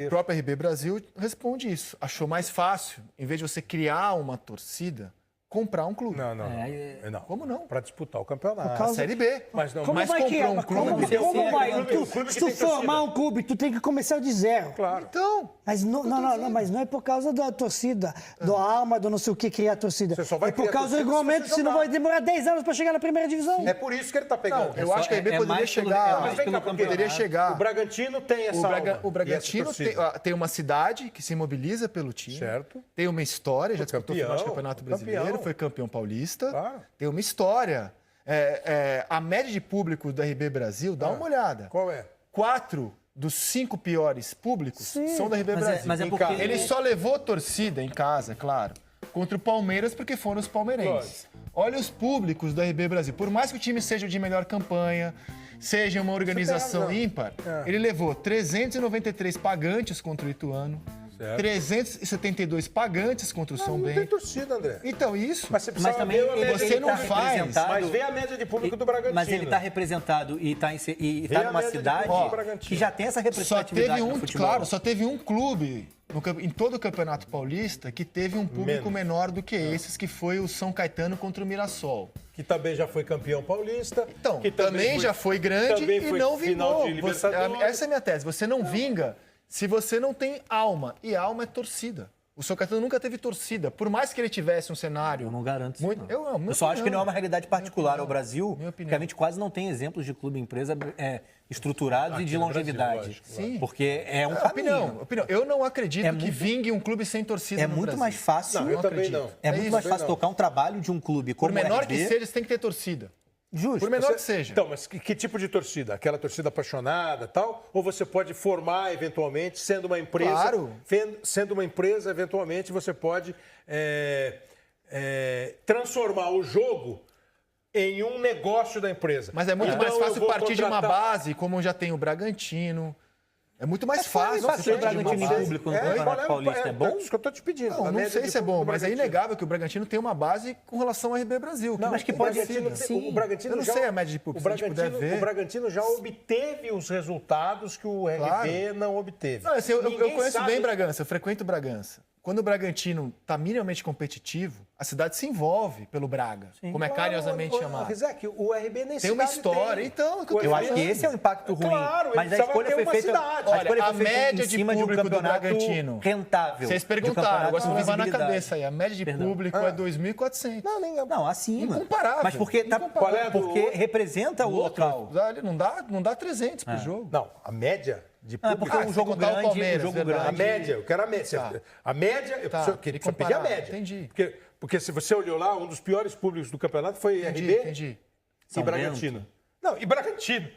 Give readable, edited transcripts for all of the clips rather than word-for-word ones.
O próprio RB Brasil responde isso. Achou mais fácil, em vez de você criar uma torcida, comprar um clube. Não. Como não? Para disputar o campeonato. A Série B. Mas não. Como Mas vai comprou criar? um clube. Como vai? clube Se que tu tem formar torcida. um clube, tu tem que começar de zero. Claro. Então, Mas mas não é por causa da torcida, da alma, do não sei o que criar a torcida. Você só vai é por criar causa do torcida se regulamento, você senão jogar. vai demorar 10 anos para chegar na primeira divisão. É por isso que ele está pegando. eu acho que a RB poderia mais pelo- chegar. é mais Mas vem pelo cá, porque poderia chegar. O Bragantino tem essa alma. O Bragantino e essa torcida. tem uma cidade que se mobiliza pelo time. Certo. Tem uma história, já disputou o final de campeão, Campeonato campeão. Brasileiro, foi campeão paulista. Claro. Tem uma história. A média de público do RB Brasil, dá uma olhada. Qual é? 4 dos 5 piores públicos são da RB Brasil. mas é Em porque... casa. Ele só levou torcida em casa, claro, contra o Palmeiras porque foram os palmeirenses. Olha os públicos do RB Brasil. Por mais que o time seja de melhor campanha, seja uma organização razão. ímpar, ele levou 393 pagantes contra o Ituano, Certo. 372 pagantes contra o São Não tem Bento. torcida, André. Então, isso... Mas você precisa Mas também ver a média. você ele não tá faz, representado- Mas vê a média de público do Bragantino. Mas ele está representado e está Vê a numa média de cidade público do Bragantino. que já tem essa Só representatividade teve no um, futebol. claro, só teve um clube em todo o Campeonato Paulista que teve um público Menos. menor do que esses, que foi o São Caetano contra o Mirassol. Que também já foi campeão paulista. Então, que também já foi grande também e foi não final vingou. de Você- Libertadores. essa é a minha tese. Você não vinga se você não tem alma. E alma é torcida. O São Caetano nunca teve torcida. Por mais que ele tivesse um cenário... Eu não garanto isso, muito, não. minha Eu só acho que não é opinião. uma realidade particular ao Brasil, Minha opinião. porque a gente quase não tem exemplos de clube e empresa estruturados e de no Brasil, longevidade. lógico, Sim. Porque é um Opinião. Eu não acredito É que muito- vingue um clube sem torcida É no muito Brasil. mais fácil. Não, eu também acredito. não. É muito isso, mais também fácil não. tocar um trabalho de um clube como Por menor o que RB. seja, você tem que ter torcida. Justo. Por menor que seja. Então, mas que tipo de torcida? Aquela torcida apaixonada tal? Ou você pode formar, eventualmente, sendo uma empresa... Claro. Sendo uma empresa, eventualmente, você pode transformar o jogo em um negócio da empresa. Mas é muito Então, mais eu fácil vou partir de uma contratar- base, como já tem o Bragantino. É muito mais fácil. fácil você o partir de uma Bragantino em base. público no Campeonato Paulista. É bom? Isso que eu estou te pedindo. Não, A não média sei de se é público bom, do mas é Bragantino. inegável que o Bragantino tem uma base com relação ao RB Brasil. Não, Mas que o pode Bragantino ser, tem- sim. o Bragantino Eu não já- sei a média de público, se a gente puder ver. O Bragantino já obteve os resultados que o RB não obteve. Não, assim, eu Ninguém conheço sabe- bem Bragança, eu frequento Bragança. Quando o Bragantino está minimamente competitivo, a cidade se envolve pelo Braga, como é carinhosamente chamado. Rizek, o RB nem Tem uma cidade história, tem. então, é o que eu tô Eu falando. acho que esse é o impacto ruim. Claro, mas ele a escolha precisava foi ter uma feita, cidade. a escolha Olha, foi a feita média em de cima de um público do campeonato Bragantino. rentável. Vocês de um perguntaram, campeonato agora vocês com vão levar na visibilidade. cabeça aí. A média de Perdão. público é 2.400. Não, nem... Não, acima. Incomparável. Mas porque, Qual é a do porque outro? representa o local. Não dá 300 por jogo. Não, a média de Ah, público... porque é um se jogo contar o grande, Palmeiras, um jogo verdade. A grande. média, eu quero a média. Tá. A média, eu Tá, preciso queria pedir a comparar, média. entendi. Porque se você olhou lá, um dos piores públicos do campeonato foi RB Entendi. e São Bragantino. Não, e Bragantino.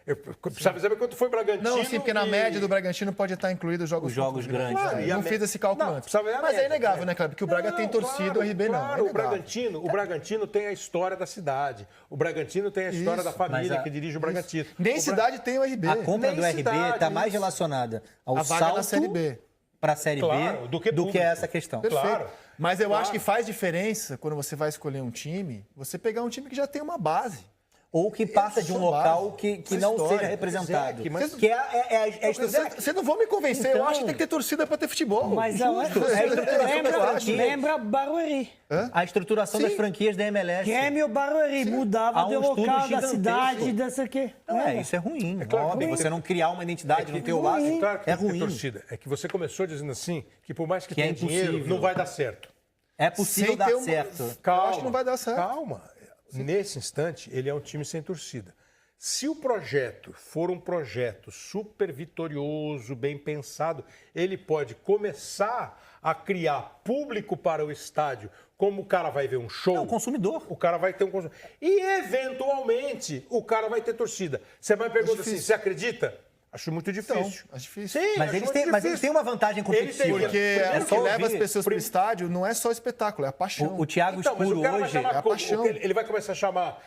Eu precisava saber quanto foi Bragantino. Não, sim, porque na e- média do Bragantino pode estar incluído os jogos grandes. Claro, Eu e a não me- fiz esse cálculo Não, antes. precisava ver a Mas é média, inegável, né? né, Cleber? Porque o Braga tem torcida, o RB não. Claro, É inegável. o Bragantino tem a história da cidade. O Bragantino tem a história Isso, da família mas a- que dirige o Bragantino. Nem O cidade tem o RB. A compra Nem do RB cidade, está mais isso. relacionada ao A vaga salto na Série B. para a Série Claro, B do que público. essa questão. Perfeito. Claro. Mas eu Claro. acho que faz diferença quando você vai escolher um time, você pegar um time que já tem uma base. Ou que passa de um Sua local base, que sua não história. seja representado. Zé, mas- Que é a estrutura. Vocês não vão me convencer, eu Então- acho que tem que ter torcida para ter futebol. Mas Justo. É a estruturação das franquias. lembra Barueri. A estruturação das franquias da MLS. Grêmio Barueri mudava Há um de estudo local da gigantesco. cidade, dessa aqui. Não, isso é ruim. claro que Óbvio, tem que você não criar uma identidade no teu lado Claro que é tem que ter ruim. torcida. É que você começou dizendo assim, que por mais que Que é tenha dinheiro, impossível. não vai dar certo. É possível Sem dar ter uma- certo. Calma. Eu acho que não vai dar certo. Calma. Nesse instante, ele é um time sem torcida. Se o projeto for um projeto super vitorioso, bem pensado, ele pode começar a criar público para o estádio, como o cara vai ver um show. É um consumidor. O cara vai ter um consumidor. E, eventualmente, o cara vai ter torcida. Você vai perguntar assim, você acredita? Acho muito difícil. Acho difícil. Sim, Mas acho eles, muito têm, mas difícil. eles têm uma vantagem competitiva. Porque É o só que leva as ouvir. pessoas para o estádio não é só o espetáculo, é a paixão. O Thiago Então, mas Escuro o cara vai hoje... chamar é a como? paixão. Ele vai começar a chamar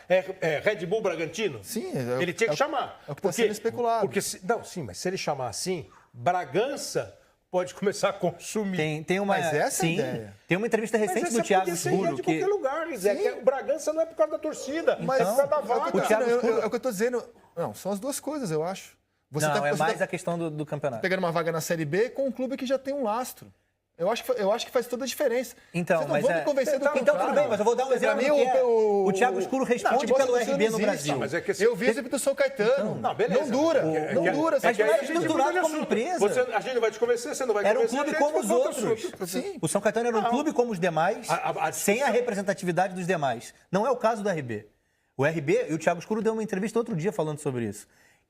Red Bull Bragantino? Sim, Ele tinha que chamar. é o que está sendo especulado. Porque não, sim, mas se ele chamar assim, Bragança pode começar a consumir. Tem uma, Mas essa é a sim, ideia. tem uma entrevista Mas recente essa do Thiago podia ser Escuro de que... qualquer lugar, Zé. Que o Bragança não é por causa da torcida, Mas é por causa da é o que eu vaga. tô Thiago dizendo, Escuro- é o que eu tô dizendo. Não, são as duas coisas, eu acho. Você Não, é você mais a questão do campeonato. pegando uma vaga na Série B com um clube que já tem um lastro. Eu acho que faz toda a diferença. Então, Vocês não mas vão me convencer do Então, contrário. tudo bem, mas eu vou dar um exemplo. Pra mim, O Thiago Escuro responde futebol pelo não RB no existe. Brasil. Mas é que Eu vi o exemplo do São Caetano. Não, beleza. Não dura. Não dura. Mas não é aí a gente estruturado muda de como assunto. empresa. A gente não vai te convencer, você não vai Era um convencer. clube a gente como os vai pra outro outros. assunto. Sim. O São Caetano era um clube como os demais, A sem a representatividade dos demais. Não é o caso do RB. O RB, e o Thiago Escuro deu uma entrevista outro dia falando sobre isso.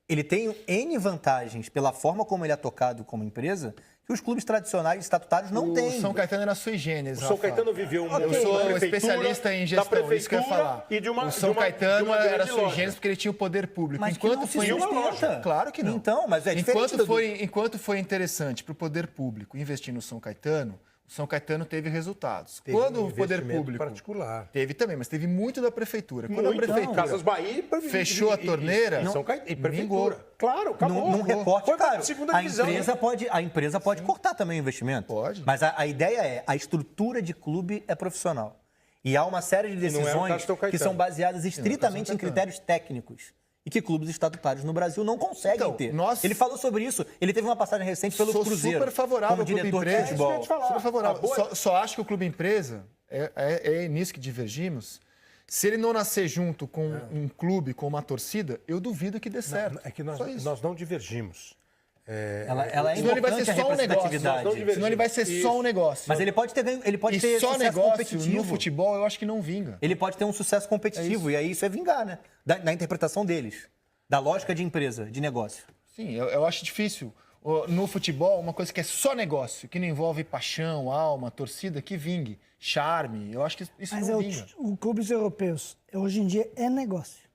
Ele tem N vantagens pela forma como ele é tocado como empresa que os clubes tradicionais estatutários não têm. O São Caetano era sui generis, O São Rafa. Caetano viveu um Eu sou especialista em gestão, isso que eu ia falar. O São Caetano era sui generis porque ele tinha o poder público. Mas que não se sustenta. Claro que não. Então, mas é diferente Enquanto foi interessante para o poder público investir no São Caetano, o São Caetano teve resultados. Quando o poder público particular. teve também, mas teve muito da prefeitura. Quando a prefeitura Casas Bahia fechou a torneira, São Caetano, e prefeitura. vingou. Claro, acabou. Num recorte, Foi pra claro, segunda divisão. a empresa pode cortar também o investimento. Pode. Mas a ideia é, a estrutura de clube é profissional. E há uma série de não é o caso decisões do São Caetano. que são baseadas estritamente São em Caetano. critérios técnicos. E que clubes estatutários no Brasil não conseguem Então, ter. nós- Ele falou sobre isso. Ele teve uma passagem recente pelo sou Cruzeiro. super favorável como ao clube diretor de empresa. futebol. Super favorável. A boa- Só acho que o clube empresa, é nisso que divergimos, se ele não nascer junto com um clube, com uma torcida, eu duvido que dê certo. É que Só isso. nós não divergimos. Ela é Senão ele vai importante ser a só um negócio. representatividade. Senão ele vai ser só um negócio. Mas ele pode ter ganho, ele pode E ter só sucesso negócio competitivo. no futebol eu acho que não vinga. Ele pode ter um sucesso competitivo, e aí isso é vingar, né? Na interpretação deles. Da lógica de empresa, de negócio. Sim, eu acho difícil. No futebol, uma coisa que é só negócio, que não envolve paixão, alma, torcida, que vingue. Charme, eu acho que isso Mas não vinga. os clubes europeus, hoje em dia, é negócio.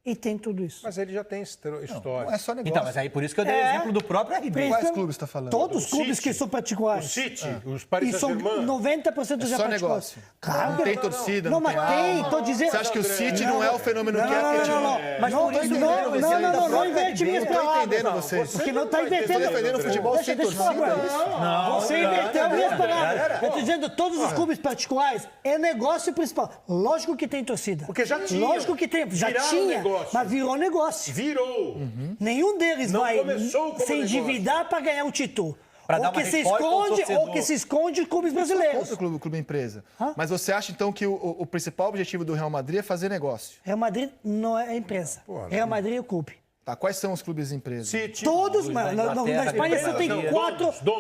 E tem tudo isso. Mas ele já tem história. Não é só negócio. Então, mas aí por isso que eu dei o exemplo do próprio RB. Quais clubes você tá falando? Todos os O clubes City, que são O particulares. City, os Paris E são Saint-Germain. 90% É já só particulares. negócio. Claro. Não tem torcida, Não, não tem mas tem, alma. tô dizendo. Você acha que o City não é o fenômeno que é? Porque Mas não, por isso não, mesmo, não, esse não, aí da não, não própria inverte RB. minhas Eu tô palavras. entendendo vocês. Porque não está Você não tá invertendo. Eu tô defendendo o futebol Deixa sem eu falar torcida. agora. é isso? Você inverteu minhas palavras. Eu tô dizendo todos os clubes particulares é negócio principal. Lógico que tem torcida. Porque já tinha. Lógico que tem. Já Viraram tinha, negócio. mas virou negócio. Virou. Nenhum deles Não vai começou como se endividar para ganhar o título. Pra dar Ou uma que se resposta ao esconde, torcedor. ou que se esconde os clubes brasileiros. Contra o clube empresa. Hã? Mas você acha, então, que o principal objetivo do Real Madrid é fazer negócio? Real Madrid não é a empresa. Real Madrid é o clube. Tá, quais são os clubes empresa? City. Todos, da mas na Inglaterra, Espanha você tem Donos,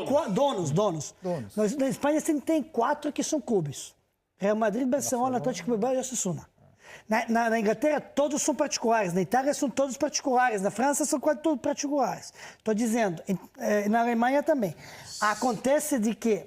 quatro. donos. Donos. Na Espanha você tem 4 que são clubes: Real Madrid, Barcelona, Atlético Bilbao e Osasuna. Na Inglaterra, todos são particulares. Na Itália, são todos particulares. Na França, são quase todos particulares. Estou dizendo, na Alemanha também. Acontece de que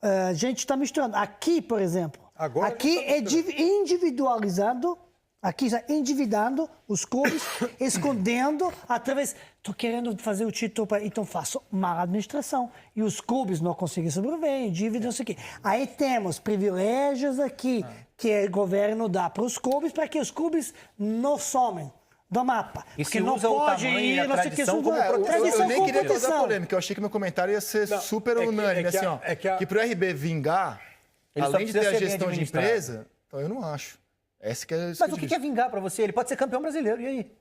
a gente está misturando. Aqui, por exemplo, Agora aqui a gente tá é individualizado. Aqui já endividando os clubes, escondendo através. Estou querendo fazer o título, então faço má administração. E os clubes não conseguem sobreviver, dívida, não sei o quê. Aí temos privilégios aqui que o governo dá para os clubes, para que os clubes não somem do mapa. E Porque se não usa o pode tamanho e a não sei o que, tradição isso como não- proteção. Eu nem queria causar competição. polêmica, eu achei que meu comentário ia ser Não, super é que- unânime, é que assim, a- ó. é que a- pro RB vingar, Ele só além de ter precisa a ser bem gestão de administrado. empresa, então eu não acho. Essa que é Mas o que é vingar pra você? Ele pode ser campeão brasileiro, e aí?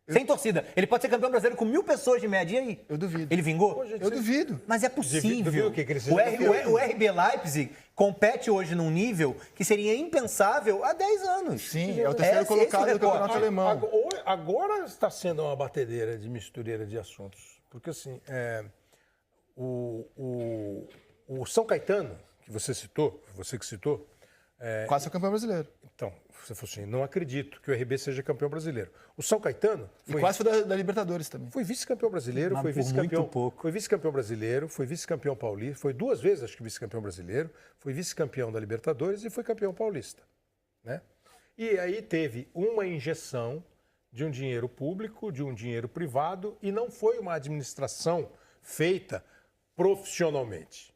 Sem torcida. Ele pode ser campeão brasileiro com 1.000 pessoas de média, e aí? Eu duvido. Ele vingou? Eu duvido. Mas é possível. Duvido o quê? Que ele seja O campeão? o RB Leipzig compete hoje num nível que seria impensável há 10 anos. Sim, é o terceiro colocado do campeonato alemão. Agora está sendo uma batedeira de mistureira de assuntos. Porque, assim, o São Caetano, que você que citou, Quase foi campeão brasileiro. então, você falou assim, não acredito que o RB seja campeão brasileiro. O São Caetano E quase foi da Libertadores também. foi vice-campeão brasileiro, Mas foi por vice-campeão. muito pouco. Foi vice-campeão brasileiro, foi vice-campeão paulista, foi 2 vezes, acho que vice-campeão brasileiro, foi vice-campeão da Libertadores e foi campeão paulista, né? E aí teve uma injeção de um dinheiro público, de um dinheiro privado, e não foi uma administração feita profissionalmente.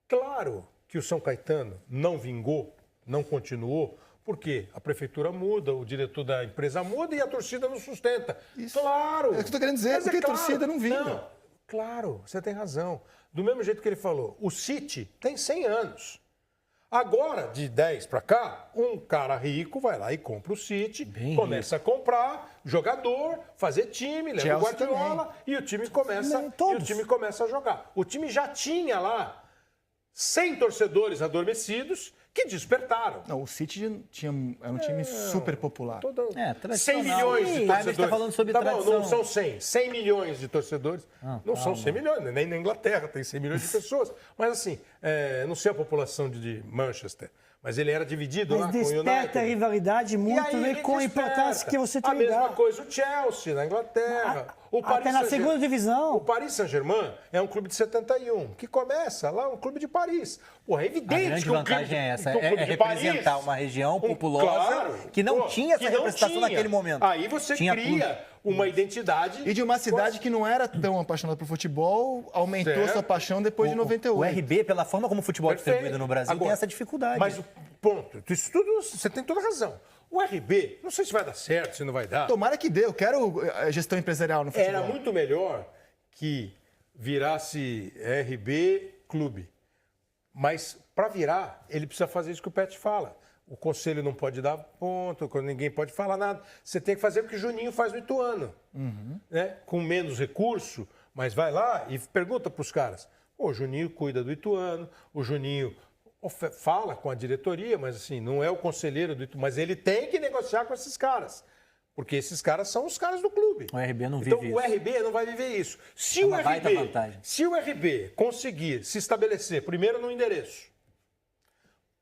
Claro que o São Caetano não vingou, não continuou, porque a prefeitura muda, o diretor da empresa muda e a torcida não sustenta. Isso. Claro! É o que eu tô querendo dizer, Mas porque a torcida não vinga. Não, claro, você tem razão. Do mesmo jeito que ele falou, o City tem 100 anos. Agora, de 10 para cá, um cara rico vai lá e compra o City, começa a comprar jogador, fazer time, leva o Chelsea Guardiola e o time começa a jogar. O time já tinha lá 100 torcedores adormecidos que despertaram. Não, o City era um time super popular. 100 milhões de torcedores. Você está falando sobre tradição. Bom, não são 100. 100 milhões de torcedores. Não são 100 milhões, nem na Inglaterra tem 100 milhões de pessoas. Mas assim, não sei a população de Manchester, mas ele era dividido lá com o United. Desperta a rivalidade muito, né, com a importância que você tem. A mesma coisa o Chelsea, na Inglaterra. O Paris Até na segunda divisão. O Paris Saint-Germain é um clube de 71, que começa lá, um clube de Paris. Porra, é evidente A grande que um vantagem clube, é essa, que um clube é de representar Paris, uma região populosa que não tinha essa representação naquele momento. Aí você cria uma identidade. E de uma cidade que não era tão apaixonada por futebol, aumentou sua paixão depois de 98. O RB, pela forma como o futebol é distribuído no Brasil, tem essa dificuldade. Mas o ponto, isso tudo, você tem toda a razão. O RB, não sei se vai dar certo, se não vai dar. Tomara que dê, eu quero gestão empresarial no futebol. Era muito melhor que virasse RB Clube. Mas para virar, ele precisa fazer isso que o Pet fala. O conselho não pode dar ponto, ninguém pode falar nada. Você tem que fazer o que o Juninho faz no Ituano. Né? Com menos recurso, mas vai lá e pergunta para os caras. O Juninho cuida do Ituano, o Juninho fala com a diretoria, mas assim, não é o conselheiro do Ituano, mas ele tem que negociar com esses caras. Porque esses caras são os caras do clube. O RB não vive então, isso. o RB não vai viver isso. Se uma baita vantagem. Se o RB conseguir se estabelecer, primeiro no endereço,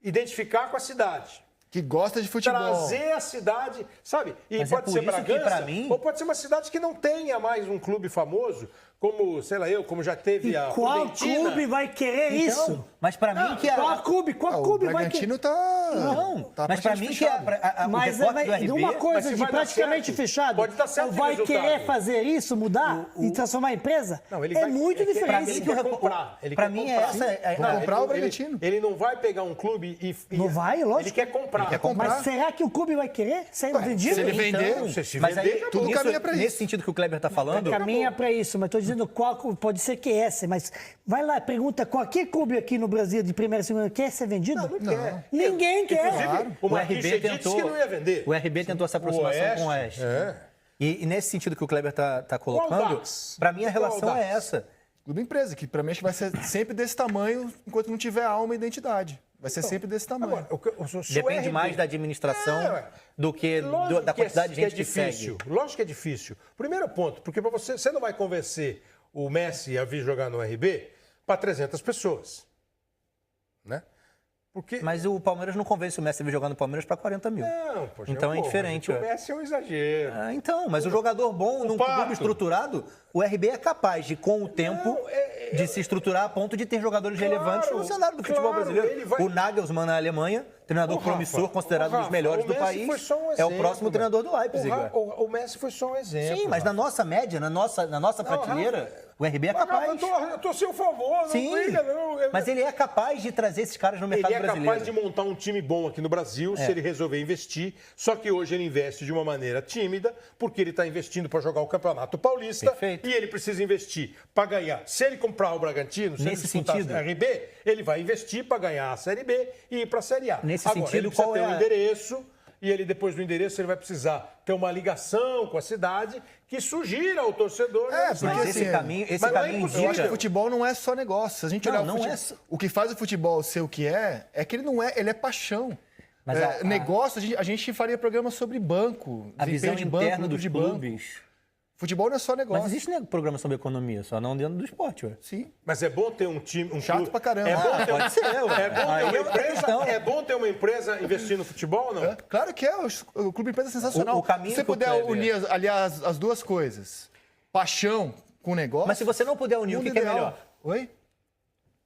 identificar com a cidade, Que gosta de futebol. trazer a cidade, sabe? E Mas pode é ser por isso que, Bragança, pra mim- ou pode ser uma cidade que não tenha mais um clube famoso, como, sei lá, como já teve E a qual Fluminense. clube vai querer isso? Mas para mim que Qual clube O vai querer? Bragantino tá... Não, tá mas para mim que o Mas recorte do RB... uma mas coisa se de vai dar praticamente certo, fechado, pode dar certo vai o resultado. querer fazer isso, mudar e transformar a empresa? Não, ele é vai- muito é que diferente. pra mim, ele quer comprar. Para mim é essa... Vou comprar o Bragantino. Ele não vai pegar um clube e... Não vai, lógico. Ele quer comprar. Mas será que o clube vai querer ser vendido? se ele vender, Não sei se Mas aí, vender, tudo nisso- caminha pra isso. Nesse sentido que o Kleber está falando... Caminha para isso, mas estou dizendo qual pode ser que essa, mas vai lá, pergunta qualquer clube aqui no Brasil de primeira e segunda quer ser vendido? Não quer. Ninguém quer. Inclusive, o O RB Marquinhos disse tentou... que não ia vender. O RB tentou essa aproximação com o Oeste. É. E nesse sentido que o Kleber está colocando, Dax? para mim a Qual relação é Dax? essa. Clube empresa, que pra mim acho que vai ser sempre desse tamanho enquanto não tiver alma e identidade. Vai ser sempre desse tamanho. Agora, se o Depende RB mais da administração É, do que lógico da que é- quantidade de gente é que difícil. segue. Lógico que é difícil. Primeiro ponto, porque para você não vai convencer o Messi a vir jogar no RB para 300 pessoas. Né? Porque... Mas o Palmeiras não convence o Messi a vir jogar no Palmeiras para 40 mil. Não, poxa, Então é pô, diferente, mas O ué. Messi é um exagero. Então, mas o jogador bom num Pato. clube estruturado, o RB é capaz de, com o tempo, Não, de se estruturar a ponto de ter jogadores Claro, relevantes no cenário do futebol claro, brasileiro. ele vai- O Nagelsmann na Alemanha, treinador Ô, Rafa, promissor, considerado um dos Rafa, melhores o do Messi país, foi só um é o exemplo, próximo velho. treinador do Leipzig. ué. O Messi foi só um exemplo. Sim, mas na Rafa. nossa média, na nossa prateleira, o RB é Mas, Rafa, capaz. eu tô a seu favor, não Sim, briga, não. mas ele é capaz de trazer esses caras no mercado Ele é brasileiro. capaz de montar um time bom aqui no Brasil se ele resolver investir. Só que hoje ele investe de uma maneira tímida, porque ele está investindo para jogar o Campeonato Paulista. Perfeito. E ele precisa investir para ganhar. Se ele comprar o Bragantino, se ele Nesse disputar sentido. a RB, ele vai investir para ganhar a Série B e ir para a Série A. Nesse Agora, sentido, ele precisa qual ter é um a- endereço. E ele, depois do endereço, ele vai precisar ter uma ligação com a cidade que sugira ao torcedor. porque Mas assim, esse caminho, mas não é caminho impossível. Eu acho que indica... futebol não é só negócio. Se a gente Não, olhar o não futebol, é só- o que faz o futebol ser o que é que ele não é, ele é paixão. Mas negócio, a gente faria programa sobre banco, A visão desempenho de banco, interna lucro dos de banco. clubes. Futebol não é só negócio. Mas existe né, programa sobre economia, só não dentro do esporte, ué. Sim. Mas é bom ter um time. Chato clube- pra caramba. É bom Ah, ter, pode ser, ué. é bom ter Aí uma é outra empresa, questão. é bom ter uma empresa investindo no futebol ou não? Claro que é. O Clube Empresa é sensacional. O caminho Se você que o puder Kleber- unir ali as duas coisas, paixão com negócio... Mas se você não puder unir, o mundo que é ideal. melhor? Oi?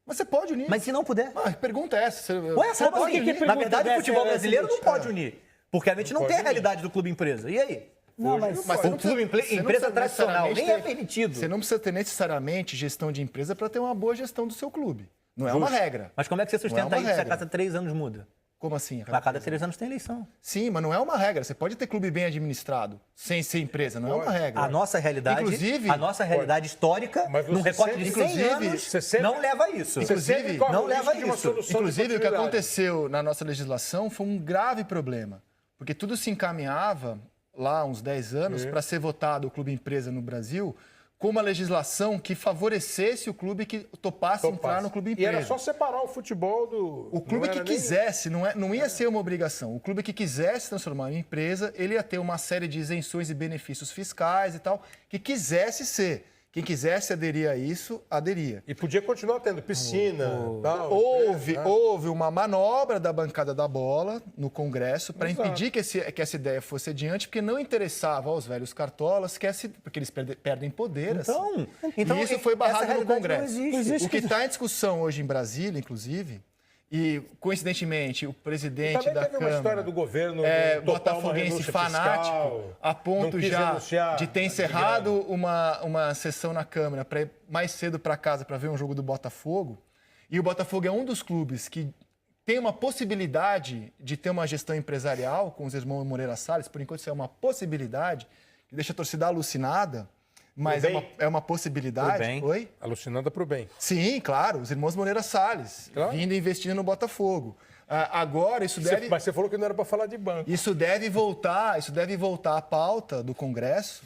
Mas você pode unir. Mas se não puder? Ah, a pergunta é essa. Ué, sabe como por que assim? que Na pergunta verdade, o dessa futebol é a brasileiro não seguinte, pode unir. Porque a gente não Pode tem a unir. realidade do clube empresa. E aí? Não, Mas mas você o não precisa- clube você não empresa precisa tradicional necessariamente nem é ter- permitido. Você não precisa ter necessariamente gestão de empresa para ter uma boa gestão do seu clube. Não é uma regra. Mas como é que você Não é sustenta uma isso se a regra. cada 3 anos muda? Como assim? A cada 3 anos tem eleição. Sim, mas não é uma regra. Você pode ter clube bem administrado, sem ser empresa, não é uma regra. A nossa realidade, histórica, Mas num você recorte sempre- de 100 inclusive, anos, você sempre- não leva a isso. Você sempre Inclusive, corre o não leva risco de uma isso. solução de Inclusive, o que continuidade. aconteceu na nossa legislação foi um grave problema, porque tudo se encaminhava, lá há uns 10 anos, para ser votado o clube empresa no Brasil com uma legislação que favorecesse o clube que topasse entrar no clube E empresa. era só separar o futebol do... O clube não que era nem- quisesse, não ia ser uma obrigação. O clube que quisesse transformar em empresa, ele ia ter uma série de isenções e benefícios fiscais e tal, que quisesse ser. Quem quisesse aderir a isso, aderia. E podia continuar tendo piscina, tal. Houve uma manobra da bancada da bola no Congresso para Exato. impedir que essa ideia fosse adiante, porque não interessava aos velhos cartolas, porque eles perdem poder. Então, e isso foi essa barrado no realidade não Congresso. existe. O que está em discussão hoje em Brasília, inclusive, e coincidentemente o presidente Também da teve uma Câmara... história do governo topar uma botafoguense renúncia fanático, fiscal, a não ponto quis já renunciar, de ter encerrado uma sessão na Câmara para ir mais cedo para casa para ver um jogo do Botafogo. E o Botafogo é um dos clubes que tem uma possibilidade de ter uma gestão empresarial com os irmãos Moreira Salles. Por enquanto, isso é uma possibilidade que deixa a torcida alucinada, mas Pro bem. é uma possibilidade. Pro bem. Oi? Alucinada pro bem. Sim, claro, os irmãos Moreira Salles, Claro. vindo e investindo no Botafogo. Agora, isso deve... Mas você falou que não era para falar de banco. Isso deve voltar à pauta do Congresso,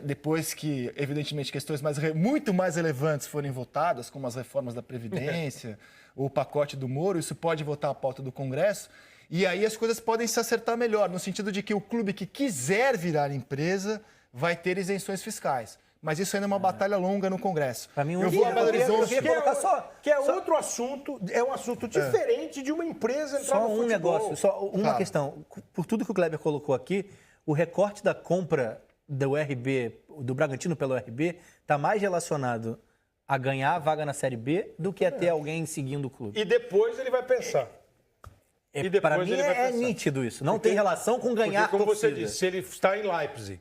depois que, evidentemente, questões muito mais relevantes forem votadas, como as reformas da Previdência, o pacote do Moro, isso pode voltar à pauta do Congresso, e aí as coisas podem se acertar melhor, no sentido de que o clube que quiser virar empresa vai ter isenções fiscais. Mas isso ainda é uma batalha longa no Congresso. Pra mim, eu vou a Belo Horizonte... eu queria colocar só- outro assunto, é um assunto diferente de uma empresa entrar Só no um futebol. negócio, só uma Claro. questão. Por tudo que o Kleber colocou aqui, o recorte da compra do RB, do Bragantino pelo RB, está mais relacionado a ganhar a vaga na Série B do que a ter alguém seguindo o clube. E depois ele vai pensar. E depois Para mim ele vai é pensar. nítido isso. Não tem relação com ganhar Porque, como torcida. você disse, se ele está em Leipzig,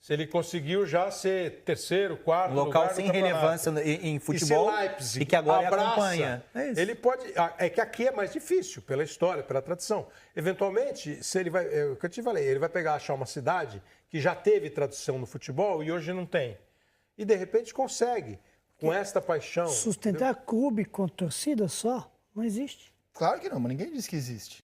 se ele conseguiu já ser terceiro, quarto Um local lugar sem no campeonato, relevância em e futebol se Leipzig e que agora abraça, acompanha. É isso. ele pode... É que aqui é mais difícil, pela história, pela tradição. Eventualmente, se ele vai... É o que eu te falei, ele vai achar uma cidade que já teve tradição no futebol e hoje não tem. E, de repente, consegue, com esta paixão. Sustentar clube com torcida só não existe. Claro que não, mas ninguém diz que existe.